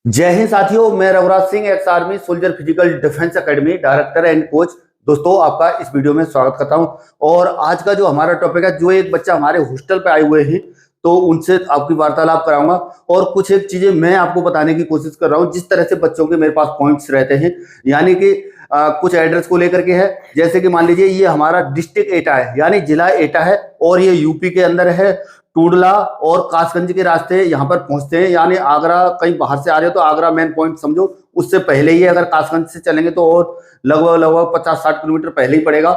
जय हिंद साथियों, मैं Raghuraj Singh, ex army soldier physical defence academy director and coach. दोस्तों, आपका इस वीडियो में स्वागत करता हूं। और आज का जो हमारा टॉपिक है, जो एक बच्चा हमारे हॉस्टल पे आए हुए हैं, तो उनसे आपकी वार्तालाप कराऊंगा और कुछ एक चीजें मैं आपको बताने की कोशिश कर रहा हूं, जिस तरह से बच्चों के मेरे पास पॉइंट्स रहते हैं। यानी कि कुछ एड्रेस को लेकर के है। जैसे कि मान लीजिए ये हमारा डिस्ट्रिक्ट एटा है, यानी जिला एटा है, और ये यूपी के अंदर है। टूडला और कासगंज के रास्ते यहाँ पर पहुंचते हैं, यानी आगरा कहीं बाहर से आ रहे हो तो आगरा मेन पॉइंट समझो, उससे पहले ही अगर कासगंज से चलेंगे तो और लगभग लगभग 50-60 किलोमीटर पहले ही पड़ेगा।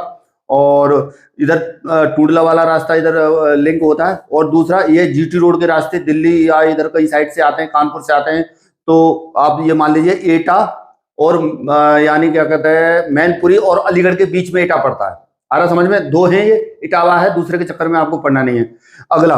और इधर टूडला वाला रास्ता इधर लिंक होता है। और दूसरा ये जीटी रोड के रास्ते दिल्ली या इधर कई साइड से आते हैं, कानपुर से आते हैं। तो आप ये मान लीजिए एटा और यानी क्या कहते हैं मैनपुरी और अलीगढ़ के बीच में एटा पड़ता है। आ रहा समझ में? दो हैं, ये इटावा है, दूसरे के चक्कर में आपको पढ़ना नहीं है। अगला,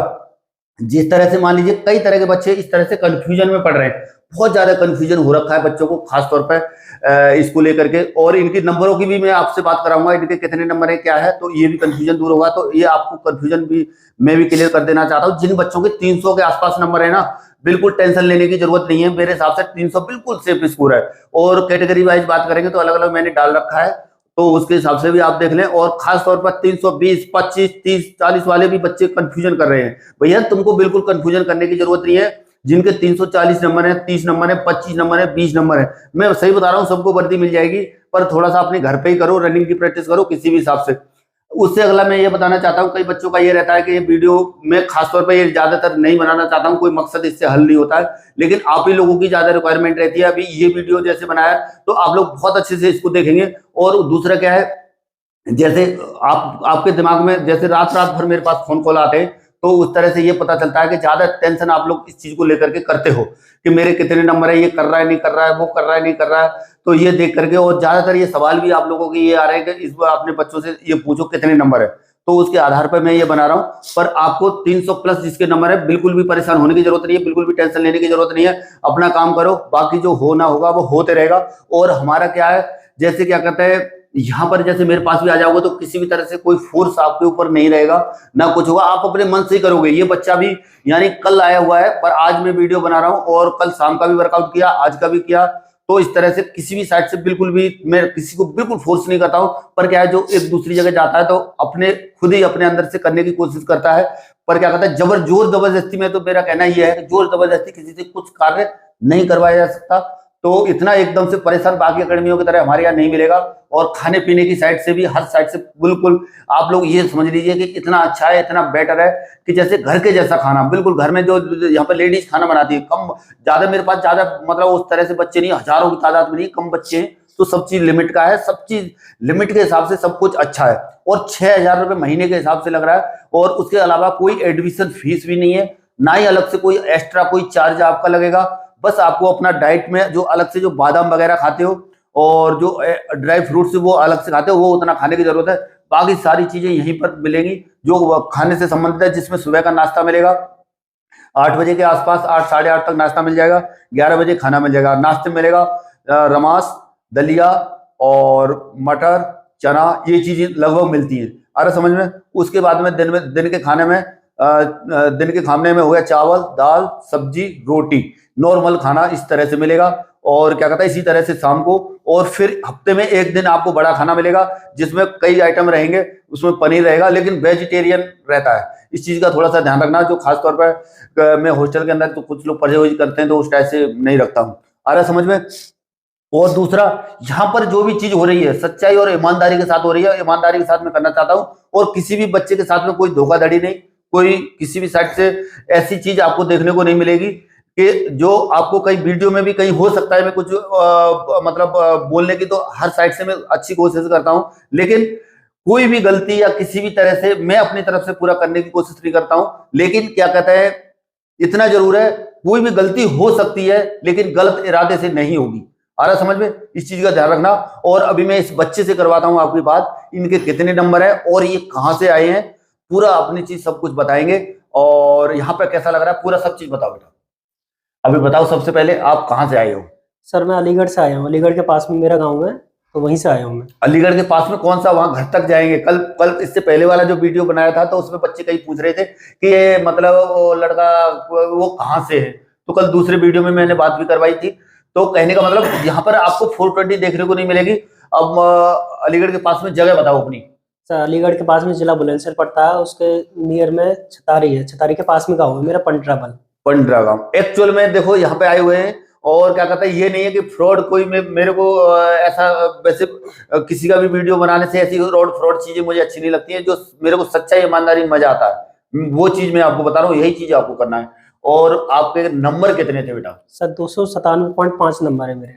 जिस तरह से मान लीजिए कई तरह के बच्चे इस तरह से कंफ्यूजन में पढ़ रहे हैं, बहुत ज्यादा कंफ्यूजन हो रखा है बच्चों को, खासतौर पर इसको लेकर के। और इनकी नंबरों की भी मैं आपसे बात कराऊंगा, इनके कितने नंबर है, क्या है, तो ये भी कंफ्यूजन दूर होगा। तो ये आपको कंफ्यूजन भी मैं भी क्लियर कर देना चाहता हूँ। जिन बच्चों के 300 के आसपास नंबर है ना, बिल्कुल टेंशन लेने की जरूरत नहीं है। मेरे हिसाब से 300 बिल्कुल सेफ स्कोर है। और कैटेगरी वाइज बात करेंगे तो अलग अलग मैंने डाल रखा है, तो उसके हिसाब से भी आप देख लें। और खास तौर पर 320, 25, 30, 40 वाले भी बच्चे कंफ्यूजन कर रहे हैं। भैया, तुमको बिल्कुल कंफ्यूजन करने की जरूरत नहीं है। जिनके 340 नंबर है, 30 नंबर है, 25 नंबर है, 20 नंबर है, मैं सही बता रहा हूँ, सबको वर्दी मिल जाएगी। पर थोड़ा सा अपने घर पे ही करो, रनिंग की प्रैक्टिस करो किसी भी हिसाब से। उससे अगला मैं ये बताना चाहता हूँ, कई बच्चों का ये रहता है कि ये वीडियो मैं खासतौर पर ये ज्यादातर नहीं बनाना चाहता हूँ, कोई मकसद इससे हल नहीं होता है, लेकिन आप ही लोगों की ज्यादा रिक्वायरमेंट रहती है। अभी ये वीडियो जैसे बनाया तो आप लोग बहुत अच्छे से इसको देखेंगे। और दूसरा क्या है, जैसे आपके दिमाग में जैसे रात रात भर मेरे पास फोन कॉल आते हैं, तो उस तरह से ये पता चलता है कि ज्यादा टेंशन आप लोग इस चीज को लेकर के करते हो कि मेरे कितने नंबर है, ये कर रहा है नहीं कर रहा है, वो कर रहा है नहीं कर रहा है। तो ये देख करके, और ज्यादातर ये सवाल भी आप लोगों के ये आ रहे हैं कि इस बार अपने बच्चों से ये पूछो कितने नंबर है। तो उसके आधार पर मैं ये बना रहा हूँ। पर आपको 300 प्लस जिसके नंबर है, बिल्कुल भी परेशान होने की जरूरत नहीं है, बिल्कुल भी टेंशन लेने की जरूरत नहीं है। अपना काम करो, बाकी जो होना होगा वो होते रहेगा। और हमारा क्या है, जैसे क्या कहते हैं, यहाँ पर जैसे मेरे पास भी आ जाओगे तो किसी भी तरह से कोई फोर्स आपके ऊपर नहीं रहेगा, ना कुछ होगा, आप अपने मन से ही करोगे। ये बच्चा भी यानी कल आया हुआ है, पर आज मैं वीडियो बना रहा हूँ, और कल शाम का भी वर्कआउट किया, आज का भी किया। तो इस तरह से किसी भी साइड से बिल्कुल भी मैं किसी को बिल्कुल फोर्स नहीं करता हूँ। पर क्या है, जो एक दूसरी जगह जाता है तो अपने खुद ही अपने अंदर से करने की कोशिश करता है। पर क्या कहता है, जोर जबरदस्ती में, तो मेरा कहना यह है कि जोर जबरदस्ती किसी से कुछ कार्य नहीं करवाया जा सकता। तो इतना एकदम से परेशान बाकी अकेडमियों की तरह हमारे यहाँ नहीं मिलेगा। और खाने पीने की साइड से भी, हर साइड से बिल्कुल आप लोग ये समझ लीजिए कि इतना अच्छा है, इतना बेटर है कि जैसे घर के जैसा खाना, बिल्कुल घर में जो यहाँ पर लेडीज खाना बनाती है, कम ज्यादा मेरे पास ज्यादा मतलब उस तरह से बच्चे नहीं, हजारों की तादाद में नहीं, कम बच्चे हैं। तो सब चीज लिमिट का है, सब चीज लिमिट के हिसाब से सब कुछ अच्छा है। और 6,000 रुपये महीने के हिसाब से लग रहा है। और उसके अलावा कोई एडमिशन फीस भी नहीं है, ना ही अलग से कोई एक्स्ट्रा कोई चार्ज आपका लगेगा। बस आपको अपना डाइट में जो अलग से जो बादाम वगैरह खाते हो और जो ड्राई फ्रूट्स वो अलग से खाते हो, वो उतना खाने की जरूरत है। बाकी सारी चीजें यहीं पर मिलेंगी जो खाने से संबंधित है, जिसमें सुबह का नाश्ता मिलेगा 8 बजे के आसपास, 8 साढ़े 8 तक नाश्ता मिल जाएगा, 11 बजे खाना मिल जाएगा। नाश्ते में मिलेगा रमास, दलिया और मटर, चना, ये चीजें लगभग मिलती हैं। अरे समझ में? उसके बाद में दिन के खाने में हो गया चावल, दाल, सब्जी, रोटी, नॉर्मल खाना इस तरह से मिलेगा। और क्या कहता है, इसी तरह से शाम को। और फिर हफ्ते में एक दिन आपको बड़ा खाना मिलेगा, जिसमें कई आइटम रहेंगे, उसमें पनीर रहेगा, लेकिन वेजिटेरियन रहता है। इस चीज का थोड़ा सा ध्यान रखना। जो खासतौर पर मैं हॉस्टल के अंदर तो कुछ लोग परहेज करते हैं, तो उस टाइप से नहीं रखता हूँ। आ रहा समझ में? और दूसरा, यहाँ पर जो भी चीज हो रही है सच्चाई और ईमानदारी के साथ हो रही है, ईमानदारी के साथ मैं करना चाहता हूँ। और किसी भी बच्चे के साथ में कोई धोखाधड़ी नहीं, कोई किसी भी साइड से ऐसी चीज आपको देखने को नहीं मिलेगी कि जो आपको कई वीडियो में भी कहीं हो सकता है मैं कुछ बोलने की, तो हर साइड से मैं अच्छी कोशिश करता हूं, लेकिन कोई भी गलती या किसी भी तरह से मैं अपनी तरफ से पूरा करने की कोशिश नहीं करता हूं। लेकिन क्या कहता है, इतना जरूर है, कोई भी गलती हो सकती है, लेकिन गलत इरादे से नहीं होगी। आ रहा समझ में? इस चीज का ध्यान रखना। और अभी मैं इस बच्चे से करवाता हूं आपकी बात, इनके कितने नंबर है और ये कहां से आए हैं, पूरा अपनी चीज सब कुछ बताएंगे। और यहाँ पे कैसा लग रहा है, पूरा सब चीज बताओ बेटा। अभी बताओ, सबसे पहले आप कहाँ से आए हो? सर मैं अलीगढ़ से आया हूँ, अलीगढ़ के पास में मेरा गांव है, तो वहीं से आया हूँ मैं। अलीगढ़ के पास में कौन सा? वहां घर तक जाएंगे? कल इससे पहले वाला जो वीडियो बनाया था, तो उसमें बच्चे कई पूछ रहे थे कि ये मतलब वो लड़का वो कहाँ से है, तो कल दूसरे वीडियो में मैंने बात भी करवाई थी। तो कहने का मतलब यहाँ पर आपको 420 देखने को नहीं मिलेगी। अब अलीगढ़ के पास में जगह बताओ अपनी। सर अलीगढ़ के पास में जिला बुलंदशहर पड़ता है, उसके नियर में छतारी है, छतारी के पास में गाँव है मेरा पंडराबल। पंडरा एक्चुअल में देखो यहाँ पे आए हुए हैं, और क्या कहते हैं, ये नहीं है कि फ्रॉड कोई मेरे को ऐसा, वैसे किसी का भी वीडियो बनाने से ऐसी फ्रॉड चीजें मुझे अच्छी नहीं लगती है। जो मेरे को सच्चाई ईमानदारी मजा आता है वो चीज मैं आपको बता रहा हूँ, यही चीज आपको करना है। और आपके नंबर कितने थे बेटा? सर 297.5 नंबर है मेरे।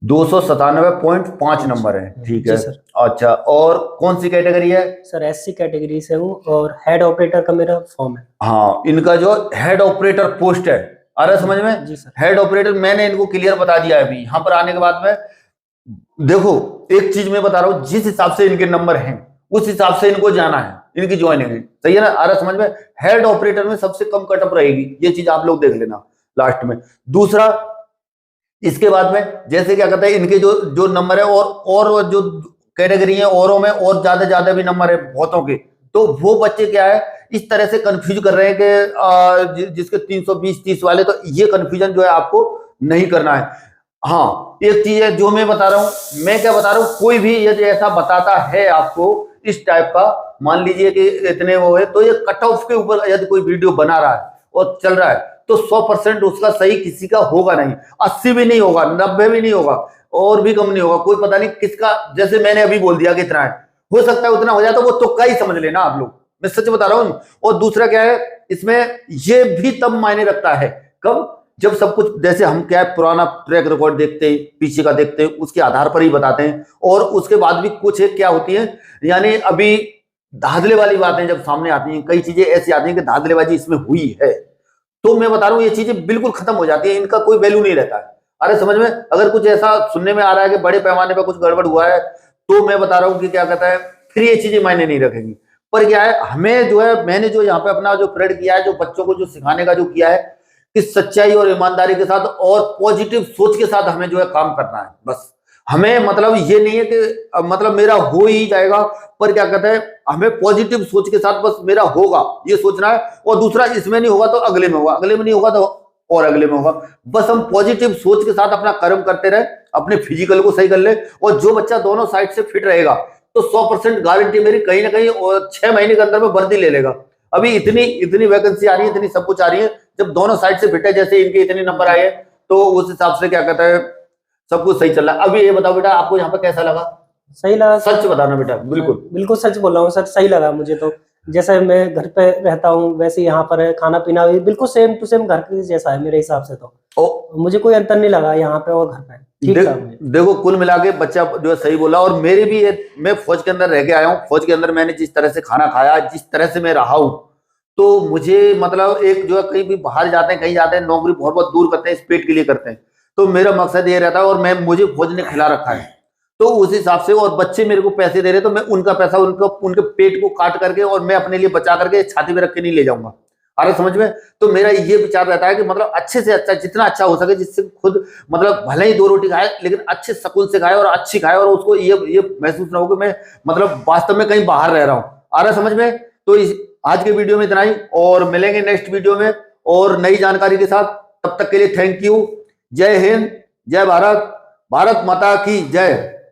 297.5 नंबर है, ठीक है जी सर। अच्छा, और कौन सी कैटेगरी है? सर एससी कैटेगरी से हूँ और हेड ऑपरेटर का मेरा फॉर्म है। हाँ, इनका जो हेड ऑपरेटर पोस्ट है, आ रहा समझ में? जी सर। हेड ऑपरेटर मैंने इनको क्लियर बता दिया है। अभी यहाँ पर आने के बाद में देखो एक चीज मैं बता रहा हूँ, जिस हिसाब से इनके नंबर हैं उस हिसाब से इनको जाना है, इनकी ज्वाइनिंग है, सही है ना? आ रहा समझ में? हेड ऑपरेटर में सबसे कम कटअप रहेगी, ये चीज आप लोग देख लेना लास्ट में। दूसरा, इसके बाद में जैसे क्या कहते हैं, इनके जो जो नंबर है और जो कैटेगरी है औरों में और ज्यादा भी नंबर है बहुतों के, तो वो बच्चे क्या है इस तरह से कंफ्यूज कर रहे हैं कि जिसके 320-30 वाले, तो ये कंफ्यूजन जो है आपको नहीं करना है। हाँ, एक चीज है जो मैं बता रहा हूं, मैं क्या बता रहा हूं, कोई भी यदि ऐसा बताता है आपको इस टाइप का, मान लीजिए कि इतने वो है, तो ये कट ऑफ के ऊपर यदि कोई वीडियो बना रहा है और चल रहा है, तो 100% उसका सही किसी का होगा नहीं, 80 भी नहीं होगा, 90 भी नहीं होगा, और भी कम नहीं होगा। कोई पता नहीं किसका, जैसे मैंने अभी बोल दिया कि इतना है, हो सकता है उतना हो जाए, तो वो तुक्का ही समझ लेना आप लोग, मैं सच बता रहा हूं। और दूसरा क्या है, इसमें ये भी तब मायने रखता है, कब? जब सब कुछ, जैसे हम क्या है, पुराना ट्रैक रिकॉर्ड देखते हैं, पीछे का देखते हैं, उसके आधार पर ही बताते हैं। और उसके बाद भी कुछ है क्या होती है, यानी अभी धांधले वाली बातें जब सामने आती हैं, कई चीजें ऐसी आती हैं कि धांधलेबाजी इसमें हुई है, तो मैं बता रहा हूं ये चीजें बिल्कुल खत्म हो जाती है, इनका कोई वैल्यू नहीं रहता है। अरे समझ में? अगर कुछ ऐसा सुनने में आ रहा है कि बड़े पैमाने पर कुछ गड़बड़ हुआ है, तो मैं बता रहा हूं कि क्या कहता है, फिर ये चीजें मायने नहीं रखेंगी। पर क्या है, हमें जो है, मैंने जो यहाँ पे अपना जो परेड किया है, जो बच्चों को जो सिखाने का जो किया है, कि सच्चाई और ईमानदारी के साथ और पॉजिटिव सोच के साथ हमें जो है काम करना है। बस हमें मतलब ये नहीं है कि मतलब मेरा हो ही जाएगा, पर क्या कहते हैं, हमें पॉजिटिव सोच के साथ बस मेरा होगा ये सोचना है। और दूसरा, इसमें नहीं होगा तो अगले में होगा, अगले में नहीं होगा तो और अगले में होगा। बस हम पॉजिटिव सोच के साथ अपना कर्म करते रहे, अपने फिजिकल को सही कर ले, और जो बच्चा दोनों साइड से फिट रहेगा तो 100% गारंटी मेरी, कहीं ना कहीं और 6 महीने के अंदर में वर्दी ले लेगा। अभी इतनी वैकेंसी आ रही है, इतनी सब कुछ आ रही है, जब दोनों साइड से फिट है, जैसे इनके इतने नंबर आए, तो उस हिसाब से क्या कहता है, सब कुछ सही चल रहा है। अभी ये बताओ बेटा, आपको यहाँ पे कैसा लगा? सही लगा सच बताना बेटा, बिल्कुल सच बोल रहा हूँ सर, सही लगा मुझे तो। जैसे मैं घर पे रहता हूँ वैसे यहाँ पर है, खाना पीना भी बिल्कुल सेम टू सेम घर के जैसा है मेरे हिसाब से, तो मुझे कोई अंतर नहीं लगा यहाँ पे और घर पे, ठीक था मुझे। देखो कुल मिला के बच्चा जो है सही बोला। और मेरी भी मैं फौज के अंदर रह के आया हूँ, फौज के अंदर मैंने जिस तरह से खाना खाया, जिस तरह से मैं रहा हूँ, तो मुझे मतलब एक जो है, कहीं भी बाहर जाते हैं, कहीं जाते हैं, नौकरी बहुत बहुत दूर करते हैं, इस पेट के लिए करते हैं, तो मेरा मकसद ये रहता है, और मुझे फौज ने खिला रखा है, तो उस हिसाब से, और बच्चे मेरे को पैसे दे रहे, तो मैं उनका पैसा उनके पेट को काट करके और मैं अपने लिए बचा करके छाती में रख के नहीं ले जाऊंगा। अरे समझ में? तो मेरा ये विचार रहता है कि मतलब अच्छे से अच्छा, जितना अच्छा हो सके, जिससे खुद मतलब भले ही 2 रोटी खाए, लेकिन अच्छे सुकून से खाए और अच्छी खाए, और उसको ये महसूस ना हो कि मैं मतलब वास्तव में कहीं बाहर रह रहा हूँ। आ रहा समझ में? तो आज के वीडियो में इतना ही, और मिलेंगे नेक्स्ट वीडियो में और नई जानकारी के साथ। तब तक के लिए थैंक यू। जय हिंद, जय भारत, भारत माता की जय।